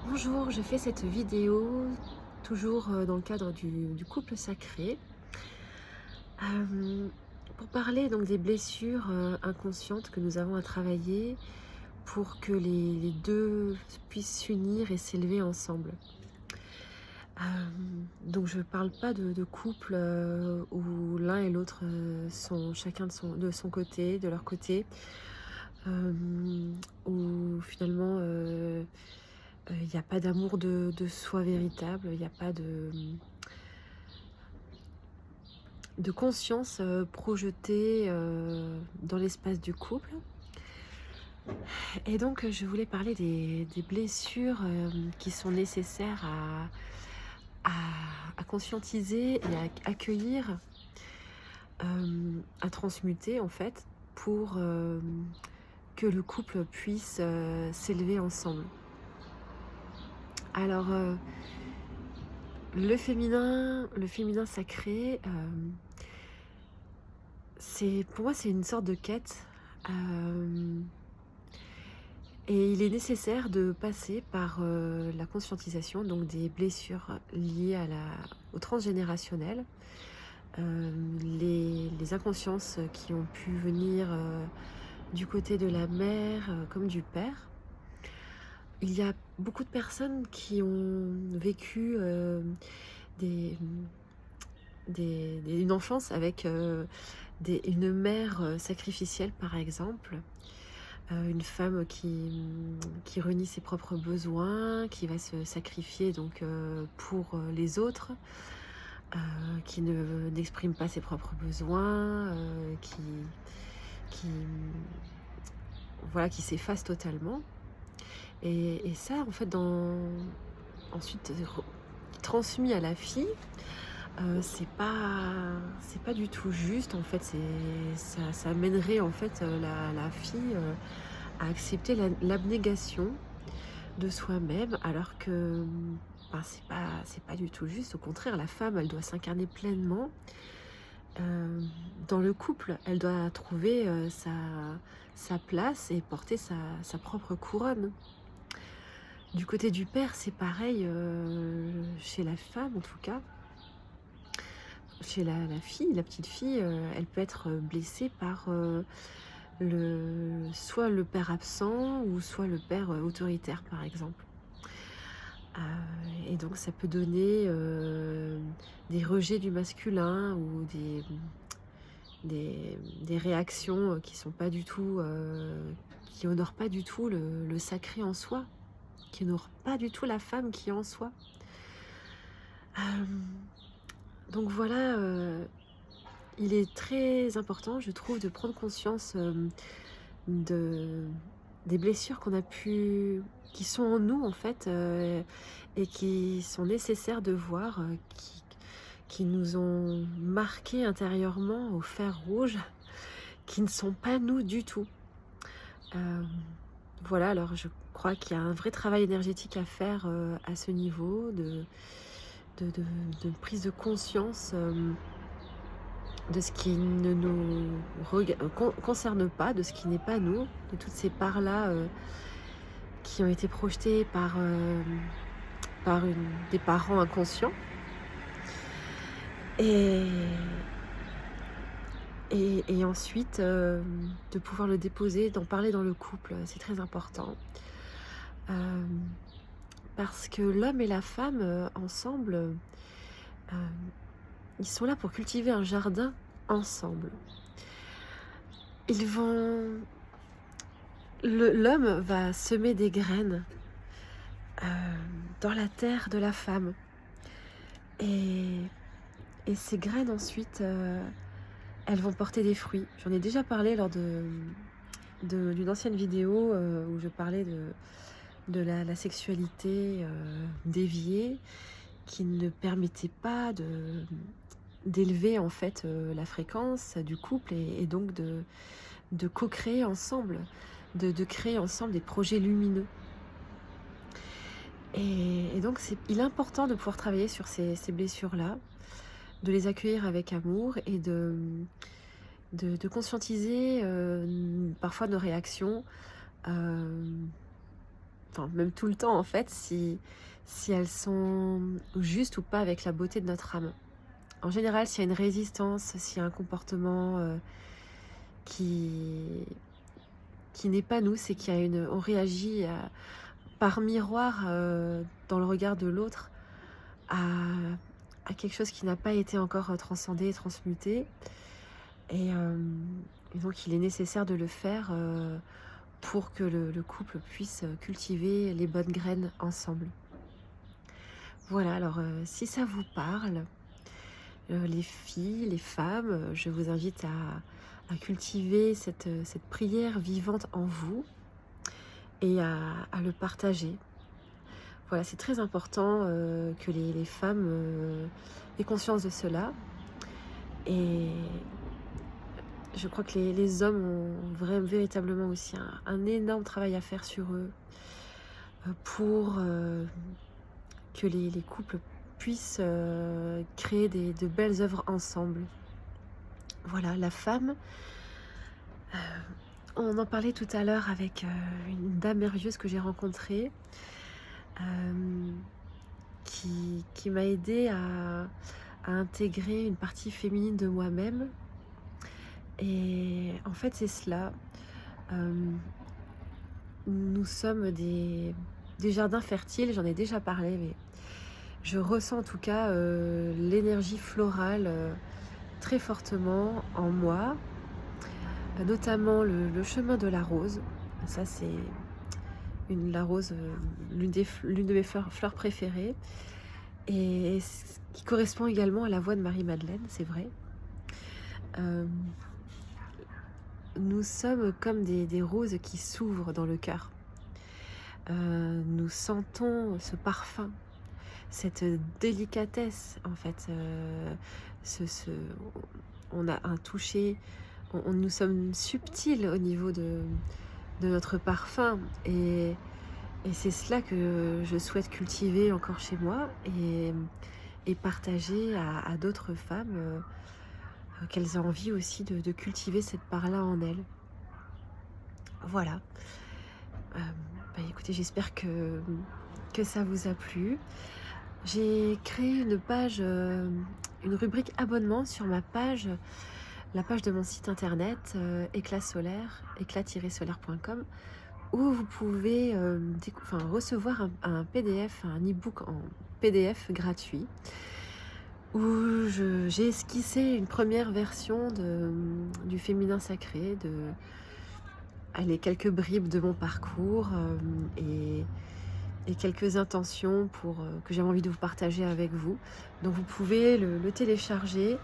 Bonjour, je fais cette vidéo toujours dans le cadre du couple sacré, euh, pour parler donc des blessures inconscientes que nous avons à travailler pour que les deux puissent s'unir et s'élever ensemble. Euh, donc je ne parle pas de couple où l'un et l'autre sont chacun de son côté, de leur côté, euh, où finalement il n'y a pas d'amour de soi véritable, il n'y a pas de conscience projetée dans l'espace du couple. Et donc je voulais parler des blessures qui sont nécessaires à conscientiser et à accueillir, à transmuter en fait, pour que le couple puisse s'élever ensemble. Alors le féminin sacré, pour moi c'est une sorte de quête, et il est nécessaire de passer par la conscientisation donc des blessures liées au transgénérationnel, les inconsciences qui ont pu venir du côté de la mère comme du père. Il y a beaucoup de personnes qui ont vécu une enfance avec une mère sacrificielle, par exemple, une femme qui renie ses propres besoins, qui va se sacrifier donc pour les autres, qui n'exprime pas ses propres besoins, qui, voilà, qui s'efface totalement. Et ça, en fait, ensuite transmis à la fille, c'est pas du tout juste. En fait, ça amènerait en fait la fille à accepter l'abnégation de soi-même, alors que ben, c'est pas du tout juste. Au contraire, la femme, elle doit s'incarner pleinement dans le couple. Elle doit trouver sa place et porter sa propre couronne. Du côté du père, c'est pareil, chez la femme en tout cas. Chez la fille, la petite fille, elle peut être blessée par soit le père absent ou soit le père autoritaire, par exemple. Et donc ça peut donner des rejets du masculin ou des réactions qui sont pas du tout, qui honorent pas du tout le sacré en soi, qui honorent pas du tout la femme qui est en soi. Donc voilà, il est très important, je trouve, de prendre conscience de, des blessures qui sont en nous en fait, et qui sont nécessaires de voir, qui nous ont marqués intérieurement au fer rouge, qui ne sont pas nous du tout. Voilà, alors je crois qu'il y a un vrai travail énergétique à faire à ce niveau de prise de conscience de ce qui ne nous concerne pas, de ce qui n'est pas nous, de toutes ces parts-là qui ont été projetées par des parents inconscients. Et ensuite, de pouvoir le déposer, d'en parler dans le couple, c'est très important. Parce que l'homme et la femme, ensemble, ils sont là pour cultiver un jardin ensemble. L'homme va semer des graines dans la terre de la femme. Et ces graines, ensuite, elles vont porter des fruits. J'en ai déjà parlé lors d'une ancienne vidéo où je parlais de la sexualité déviée, qui ne permettait pas d'élever en fait la fréquence du couple et donc de co-créer ensemble, de créer ensemble des projets lumineux. Et donc il est important de pouvoir travailler sur ces blessures-là, de les accueillir avec amour et de conscientiser parfois nos réactions, enfin même tout le temps en fait, si elles sont justes ou pas avec la beauté de notre âme. En général, s'il y a une résistance, s'il y a un comportement qui, qui n'est pas nous, c'est qu'il y a on réagit par miroir dans le regard de l'autre à, à quelque chose qui n'a pas été encore transcendé et transmuté. Et donc il est nécessaire de le faire pour que le couple puisse cultiver les bonnes graines ensemble. Voilà, alors si ça vous parle, les filles, les femmes, je vous invite à cultiver cette prière vivante en vous et à le partager. Voilà, c'est très important que les femmes aient conscience de cela. Et je crois que les hommes ont véritablement aussi un énorme travail à faire sur eux pour que les couples puissent créer de belles œuvres ensemble. Voilà, la femme, on en parlait tout à l'heure avec une dame merveilleuse que j'ai rencontrée qui m'a aidée à intégrer une partie féminine de moi-même. Et en fait, c'est cela. Nous sommes des jardins fertiles, j'en ai déjà parlé, mais je ressens en tout cas l'énergie florale très fortement en moi, notamment le chemin de la rose. Ça, c'est la rose, l'une de mes fleurs préférées, et qui correspond également à la voix de Marie-Madeleine, c'est vrai. Nous sommes comme des roses qui s'ouvrent dans le cœur. Nous sentons ce parfum, cette délicatesse en fait. On a un toucher, nous sommes subtils au niveau de notre parfum, et c'est cela que je souhaite cultiver encore chez moi et partager à d'autres femmes, qu'elles ont envie aussi de cultiver cette part-là en elles. Voilà. Écoutez, j'espère que ça vous a plu. J'ai créé une page, une rubrique abonnement sur ma page, la page de mon site internet éclat solaire, éclat-solaire.com, où vous pouvez recevoir un PDF, un e-book en PDF gratuit, où j'ai esquissé une première version du féminin sacré, quelques bribes de mon parcours et quelques intentions que j'avais envie de vous partager avec vous. Donc vous pouvez le télécharger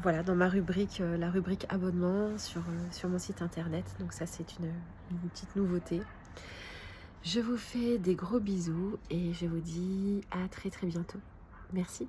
voilà, dans ma rubrique, la rubrique abonnement sur mon site internet. Donc ça, c'est une petite nouveauté. Je vous fais des gros bisous et je vous dis à très très bientôt. Merci.